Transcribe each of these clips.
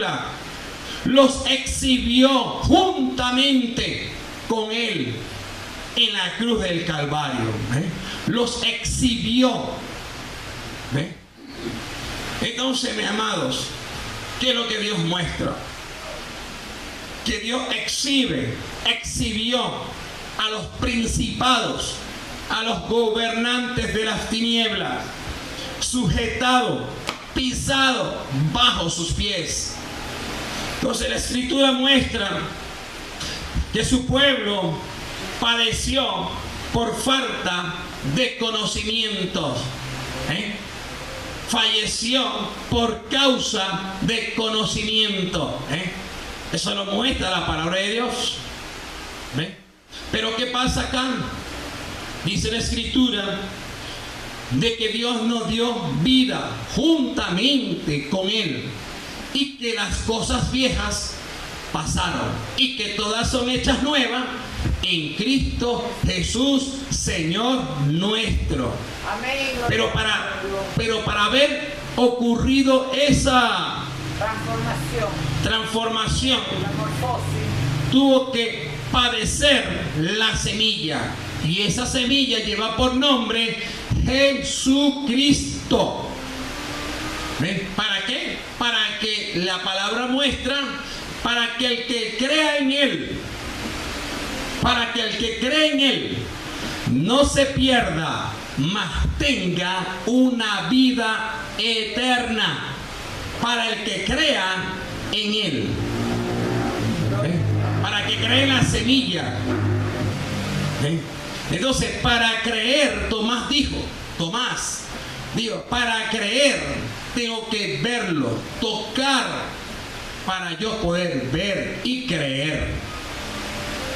tiniebla, los exhibió juntamente con él en la cruz del Calvario. Los exhibió. Entonces, mis amados, ¿qué es lo que Dios muestra? Que Dios exhibió a los principados, a los gobernantes de las tinieblas, sujetado, pisado bajo sus pies. Entonces la Escritura muestra que su pueblo padeció por falta de conocimiento. Falleció por causa de conocimiento. Eso lo muestra la palabra de Dios. Pero ¿qué pasa acá? Dice la Escritura de que Dios nos dio vida juntamente con Él, y que las cosas viejas pasaron y que todas son hechas nuevas en Cristo Jesús, Señor nuestro. Amén. Pero para haber ocurrido esa transformación, tuvo que padecer la semilla, y esa semilla lleva por nombre Jesucristo. ¿Para qué? Para que la palabra muestra, para que el que crea en Él, para que el que cree en Él no se pierda, mas tenga una vida eterna. Para el que crea en Él, para que crea en la semilla. Entonces, para creer, Tomás dijo, para creer tengo que verlo, tocar, para yo poder ver y creer.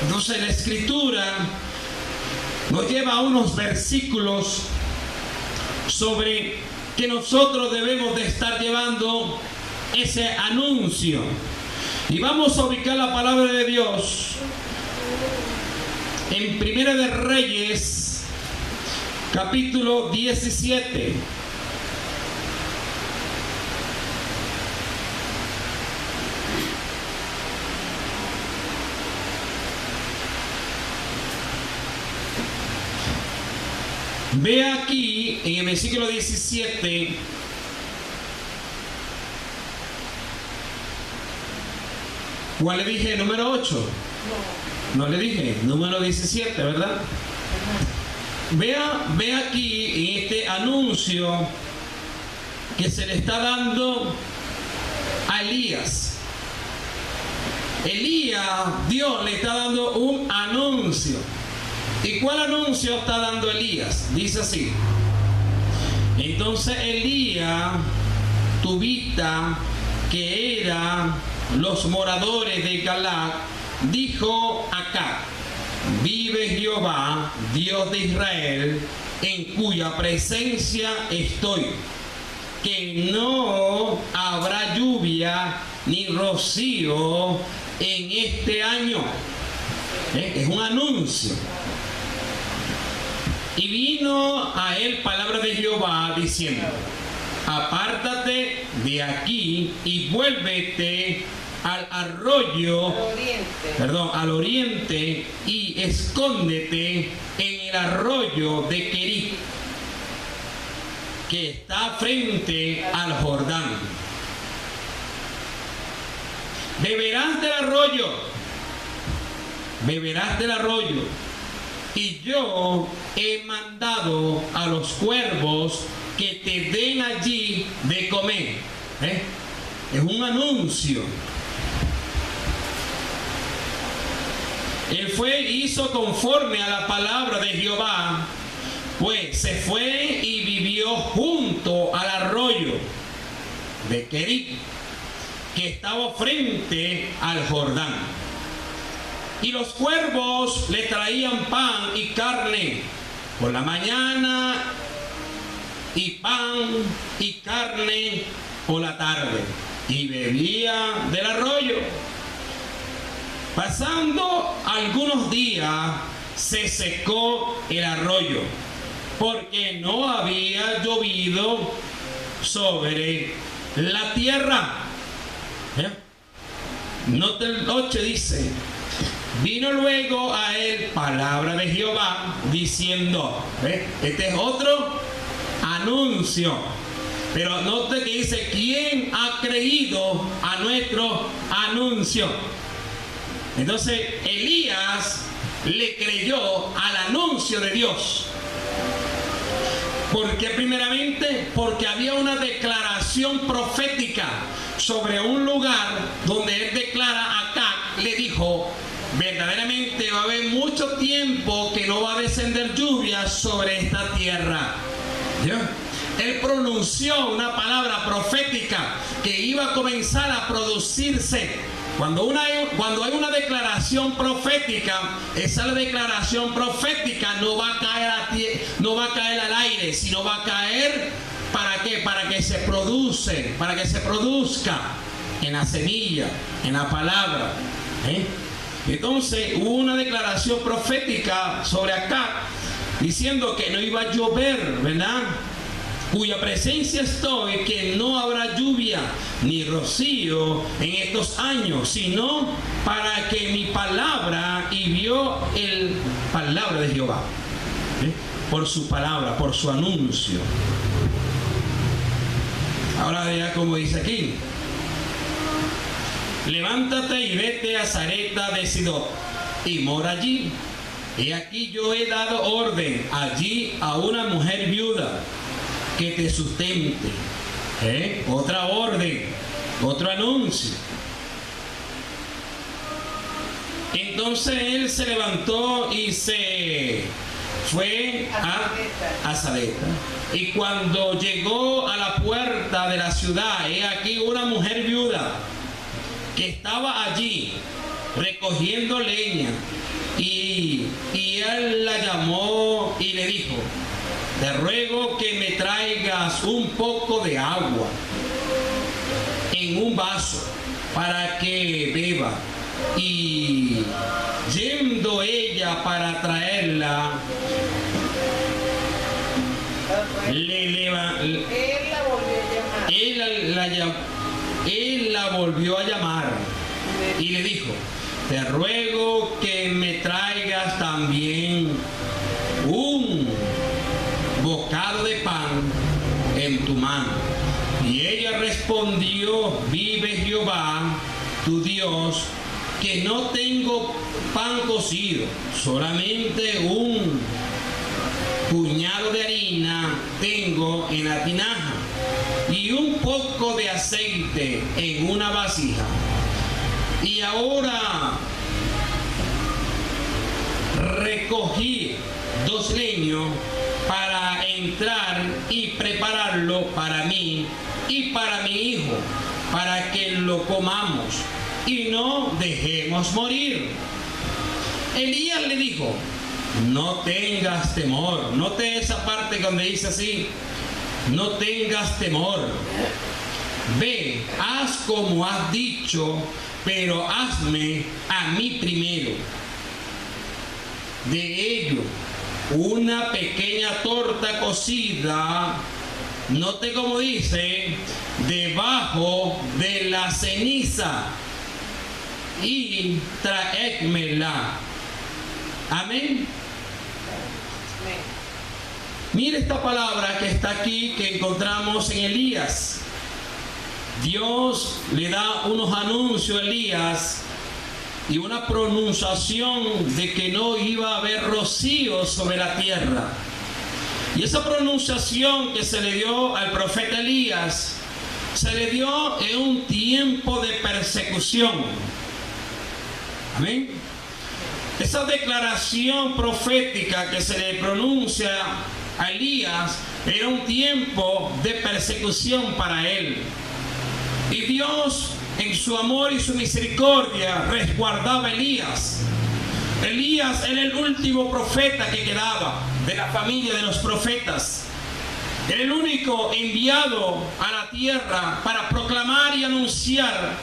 Entonces la Escritura nos lleva a unos versículos sobre que nosotros debemos de estar llevando ese anuncio. Y vamos a ubicar la palabra de Dios en Primera de Reyes, capítulo 17. Ve aquí en el versículo 17. ¿Cuál le dije? ¿Número 8? No le dije, número 17, ¿verdad? Ve aquí en este anuncio que se le está dando a Elías. Dios le está dando un anuncio. ¿Y cuál anuncio está dando Elías? Dice así: entonces Elías, Tubita, que era los moradores de Galaad, dijo a Acab: vive Jehová, Dios de Israel, en cuya presencia estoy, que no habrá lluvia ni rocío en este año. Es un anuncio. Y vino a él palabra de Jehová diciendo: apártate de aquí y vuélvete al oriente y escóndete en el arroyo de Querit, que está frente al Jordán. Beberás del arroyo, y yo he mandado a los cuervos que te den allí de comer. Es un anuncio. Él hizo conforme a la palabra de Jehová, pues se fue y vivió junto al arroyo de Querit, que estaba frente al Jordán. Y los cuervos le traían pan y carne por la mañana, y pan y carne por la tarde, y bebía del arroyo. Pasando algunos días, se secó el arroyo, porque no había llovido sobre la tierra. Nota el 8, dice: vino luego a él palabra de Jehová diciendo, este es otro anuncio, pero note que dice: ¿quién ha creído a nuestro anuncio? Entonces Elías le creyó al anuncio de Dios. ¿Por qué? Primeramente, porque había una declaración profética sobre un lugar donde él declara acá, le dijo: verdaderamente va a haber mucho tiempo que no va a descender lluvia sobre esta tierra. ¿Ya? Él pronunció una palabra profética que iba a comenzar a producirse. Cuando hay una declaración profética, esa declaración profética no va a caer al aire, sino va a caer, ¿para qué? Para que se produzca en la semilla, en la palabra. Entonces hubo una declaración profética sobre acá, diciendo que no iba a llover, ¿verdad? Cuya presencia estoy, que no habrá lluvia ni rocío en estos años, sino para que mi palabra, y vio el palabra de Jehová, por su palabra, por su anuncio. Ahora vea como dice aquí: levántate y vete a Sarepta de Sidón y mora allí. He aquí yo he dado orden allí a una mujer viuda que te sustente. Otra orden, otro anuncio. Entonces él se levantó y se fue a Sarepta. Y cuando llegó a la puerta de la ciudad, he aquí una mujer viuda que estaba allí recogiendo leña. Y él la llamó y le dijo: te ruego que me traigas un poco de agua en un vaso para que beba. Y yendo ella para traerla, él la volvió a llamar y le dijo: te ruego que me traigas también un bocado de pan en tu mano. Y ella respondió: vive Jehová tu Dios, que no tengo pan cocido, solamente un puñado de harina tengo en la tinaja y un poco de aceite en una vasija. Y ahora recogí 2 leños para entrar y prepararlo para mí y para mi hijo, para que lo comamos y no dejemos morir. Elías le dijo: no tengas temor. Note esa parte donde dice así: no tengas temor. Ve, haz como has dicho, pero hazme a mí primero de ello una pequeña torta cocida, note como dice, debajo de la ceniza, y traédmela. Amén. Mire esta palabra que está aquí, que encontramos en Elías. Dios le da unos anuncios a Elías y una pronunciación de que no iba a haber rocío sobre la tierra. Y esa pronunciación que se le dio al profeta Elías, se le dio en un tiempo de persecución. Amén. Esa declaración profética que se le pronuncia a Elías era un tiempo de persecución para él. Y Dios, en su amor y su misericordia, resguardaba a Elías. Elías era el último profeta que quedaba de la familia de los profetas. Era el único enviado a la tierra para proclamar y anunciar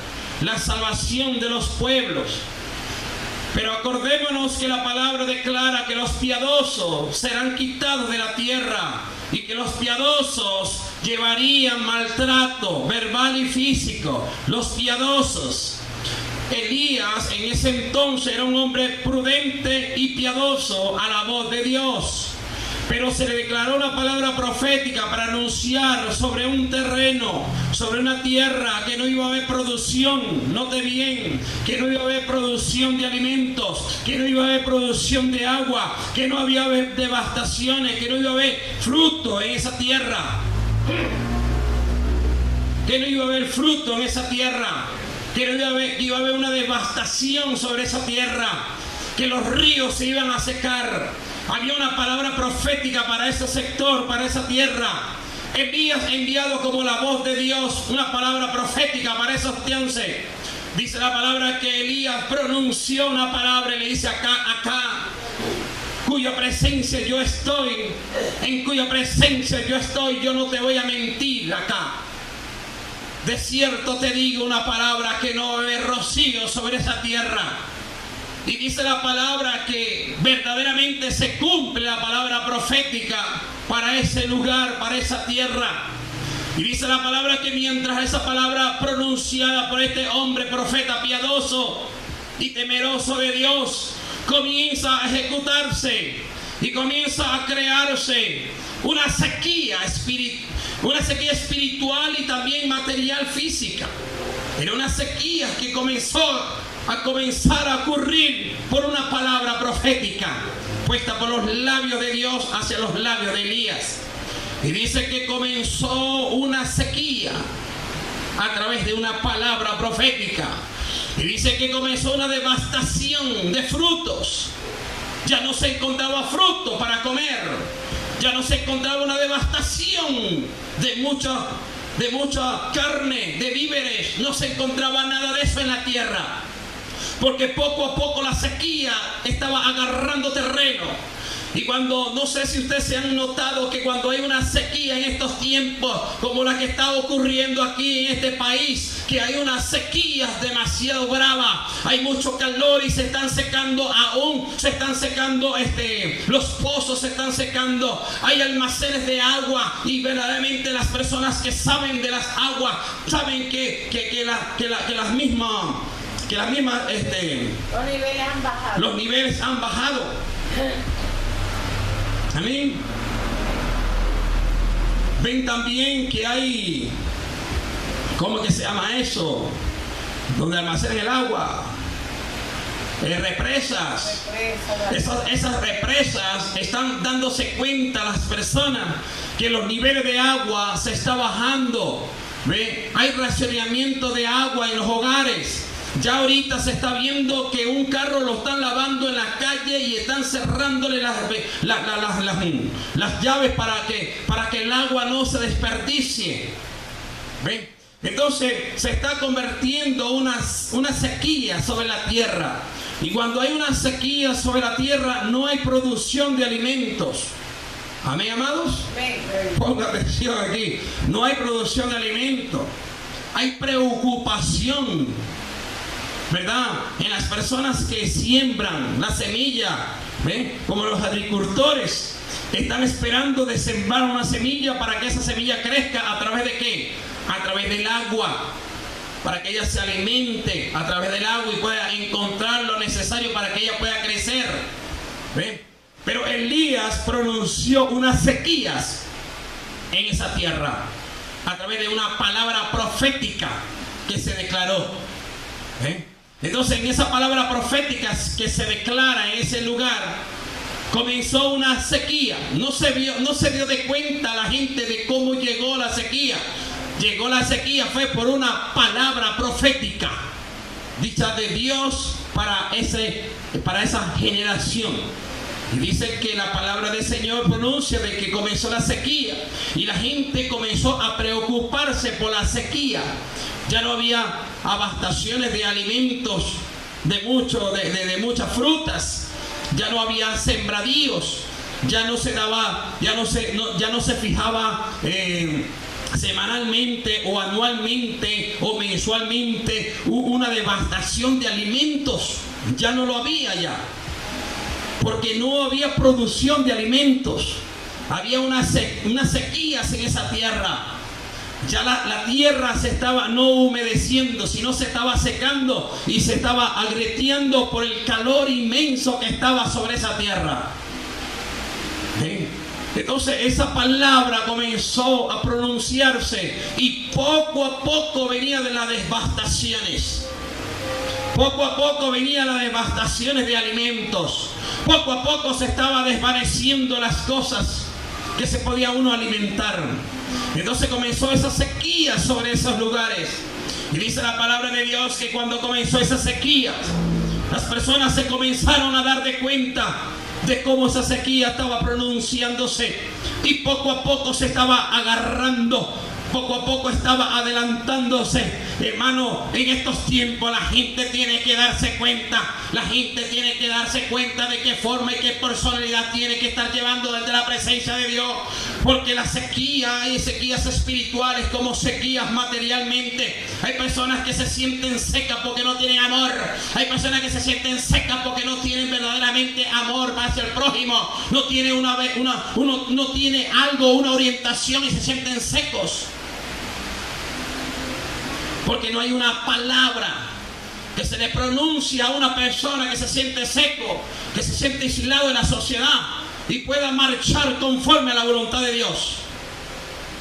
la salvación de los pueblos. Pero acordémonos que la palabra declara que los piadosos serán quitados de la tierra y que los piadosos llevarían maltrato verbal y físico. Los piadosos. Elías en ese entonces era un hombre prudente y piadoso a la voz de Dios. Pero se le declaró una palabra profética para anunciar sobre un terreno, sobre una tierra, que no iba a haber producción, note bien, que no iba a haber producción de alimentos, que no iba a haber producción de agua, que no había haber devastaciones, que no iba a haber fruto en esa tierra, que no iba a haber fruto en esa tierra, que no iba a haber una devastación sobre esa tierra, que los ríos se iban a secar. Había una palabra profética para ese sector, para esa tierra. Elías enviado como la voz de Dios, una palabra profética para esos entonces. Dice la palabra que Elías pronunció una palabra y le dice acá, cuya presencia yo estoy, en cuya presencia yo estoy, yo no te voy a mentir acá. De cierto te digo una palabra, que no va a haber rocío sobre esa tierra. Y dice la palabra que verdaderamente se cumple la palabra profética para ese lugar, para esa tierra. Y dice la palabra que mientras esa palabra pronunciada por este hombre profeta piadoso y temeroso de Dios comienza a ejecutarse y comienza a crearse una sequía espiritual y también material física. Era una sequía que comenzó a ocurrir por una palabra profética puesta por los labios de Dios hacia los labios de Elías. Y dice que comenzó una sequía a través de una palabra profética. Y dice que comenzó una devastación de frutos. Ya no se encontraba fruto para comer. Ya no se encontraba una devastación de mucha carne, de víveres. No se encontraba nada de eso en la tierra. Porque poco a poco la sequía estaba agarrando terreno. Y no sé si ustedes se han notado que cuando hay una sequía en estos tiempos, como la que está ocurriendo aquí en este país, que hay unas sequías demasiado bravas, hay mucho calor y se están secando los pozos se están secando, hay almacenes de agua y verdaderamente las personas que saben de las aguas saben que las mismas los niveles han bajado. Amén. Ven también que hay, ¿cómo que se llama eso? Donde almacenan el agua. Represas. Esas represas están dándose cuenta las personas que los niveles de agua se está bajando. ¿Ve? Hay racionamiento de agua en los hogares. Ya ahorita se está viendo que un carro lo están lavando en la calle y están cerrándole las llaves para que el agua no se desperdicie. ¿Ven? Entonces se está convirtiendo una sequía sobre la tierra. Y cuando hay una sequía sobre la tierra no hay producción de alimentos. Amén, amados. Ponga atención aquí. No hay producción de alimentos. Hay preocupación, ¿verdad? En las personas que siembran la semilla, ¿ven? Como los agricultores están esperando de sembrar una semilla para que esa semilla crezca. ¿A través de qué? A través del agua, para que ella se alimente a través del agua y pueda encontrar lo necesario para que ella pueda crecer. ¿Ven? Pero Elías pronunció unas sequías en esa tierra a través de una palabra profética que se declaró. ¿Ven? Entonces en esa palabra profética que se declara en ese lugar comenzó una sequía. No se dio de cuenta la gente de cómo llegó la sequía. Llegó la sequía fue por una palabra profética dicha de Dios para esa generación. Y dice que la palabra del Señor pronuncia de que comenzó la sequía y la gente comenzó a preocuparse por la sequía. Ya no había abastaciones de alimentos, de muchas frutas, ya no había sembradíos, ya no se fijaba semanalmente o anualmente o mensualmente una devastación de alimentos. Ya no lo había ya, porque no había producción de alimentos. Había unas sequías en esa tierra. Ya la tierra se estaba no humedeciendo, sino se estaba secando y se estaba agrieteando por el calor inmenso que estaba sobre esa tierra. Entonces esa palabra comenzó a pronunciarse y poco a poco venía de las devastaciones. Poco a poco venía las devastaciones de alimentos. Poco a poco se estaba desvaneciendo las cosas que se podía uno alimentar. Entonces comenzó esa sequía sobre esos lugares. Y dice la palabra de Dios que cuando comenzó esa sequía, las personas se comenzaron a dar de cuenta de cómo esa sequía estaba pronunciándose. Y poco a poco se estaba agarrando, poco a poco estaba adelantándose. Hermano, en estos tiempos la gente tiene que darse cuenta. La gente tiene que darse cuenta de qué forma y qué personalidad tiene que estar llevando desde la presencia de Dios. Porque la sequía, hay sequías espirituales como sequías materialmente. Hay personas que se sienten secas porque no tienen amor. Hay personas que se sienten secas porque no tienen verdaderamente amor hacia el prójimo. No tiene no tiene algo, una orientación y se sienten secos. Porque no hay una palabra que se le pronuncia a una persona que se siente seco, que se siente aislado de la sociedad y pueda marchar conforme a la voluntad de Dios.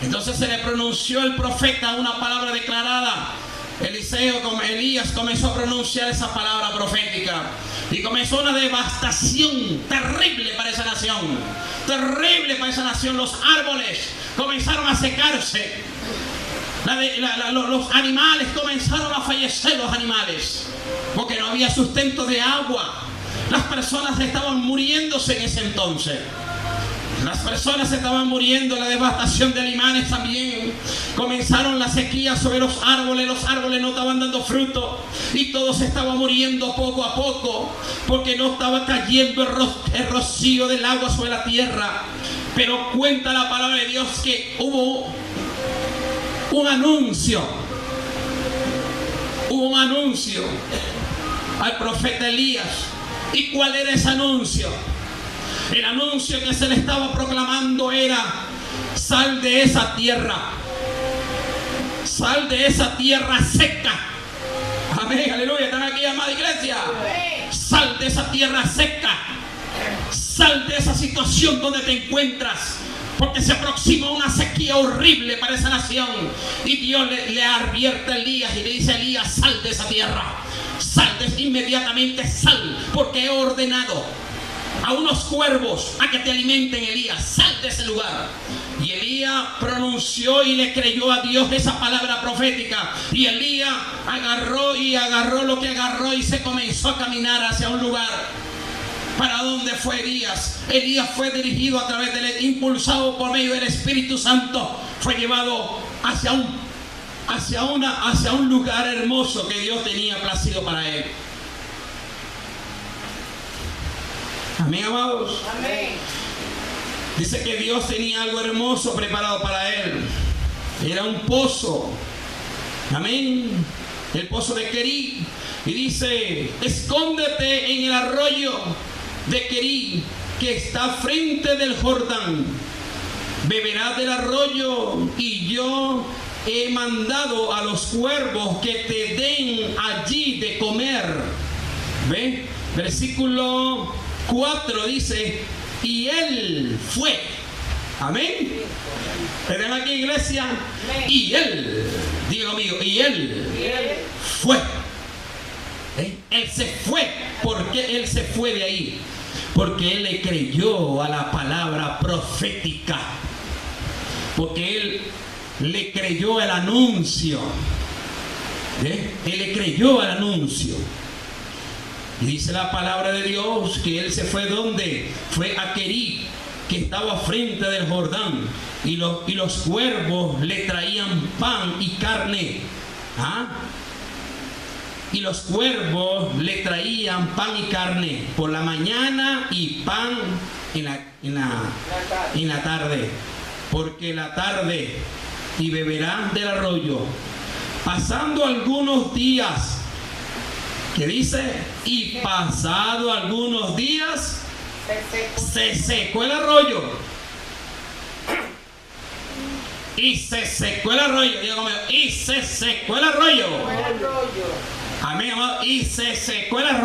Entonces se le pronunció el profeta una palabra declarada. Elías comenzó a pronunciar esa palabra profética y comenzó una devastación terrible para esa nación. Terrible para esa nación. Los árboles comenzaron a secarse. Los animales comenzaron a fallecer, los animales, porque no había sustento de agua. Las personas estaban muriéndose en ese entonces. Las personas estaban muriendo, la devastación de animales también. Comenzaron la sequía sobre los árboles no estaban dando fruto y todo se estaba muriendo poco a poco, porque no estaba cayendo el rocío del agua sobre la tierra. Pero cuenta la palabra de Dios que hubo un anuncio al profeta Elías. ¿Y cuál era ese anuncio? El anuncio que se le estaba proclamando era: sal de esa tierra, sal de esa tierra seca. Amén, aleluya. ¿Están aquí, amada iglesia? Sal de esa tierra seca, sal de esa situación donde te encuentras, porque se aproxima una sequía horrible para esa nación. Y Dios le advierte a Elías y le dice a Elías: sal de esa tierra, sal inmediatamente, sal, porque he ordenado a unos cuervos a que te alimenten. Elías, sal de ese lugar. Y Elías pronunció y le creyó a Dios esa palabra profética. Y Elías agarró lo que agarró y se comenzó a caminar hacia un lugar. ¿Para dónde fue Elías? Elías fue dirigido a través impulsado por medio del Espíritu Santo. Fue llevado hacia un lugar hermoso que Dios tenía placido para él. Amén, amados. Amén. Dice que Dios tenía algo hermoso preparado para él. Era un pozo. Amén. El pozo de Querí. Y dice: escóndete en el arroyo de Querí, que está frente del Jordán. Beberás del arroyo, y yo he mandado a los cuervos que te den allí de comer. ¿Ve? Versículo 4 dice: y él fue. Amén. ¿Ven aquí, iglesia? Amén. Y él, diga conmigo, y él fue. Él se fue. ¿Por qué él se fue de ahí? Porque él le creyó a la palabra profética. Porque él le creyó el anuncio. Él le creyó al anuncio. Y dice la palabra de Dios que él se fue ¿dónde? Fue a Querí, que estaba frente del Jordán. Y los cuervos le traían pan y carne. ¿Ah? Y los cuervos le traían pan y carne por la mañana y pan en la tarde. Porque la tarde, y beberán del arroyo. Pasando algunos días, que dice, y pasado algunos días, se secó el arroyo. Y se secó el arroyo. Digo conmigo, y se secó el arroyo. Amén, amado. Y se secó el arroyo.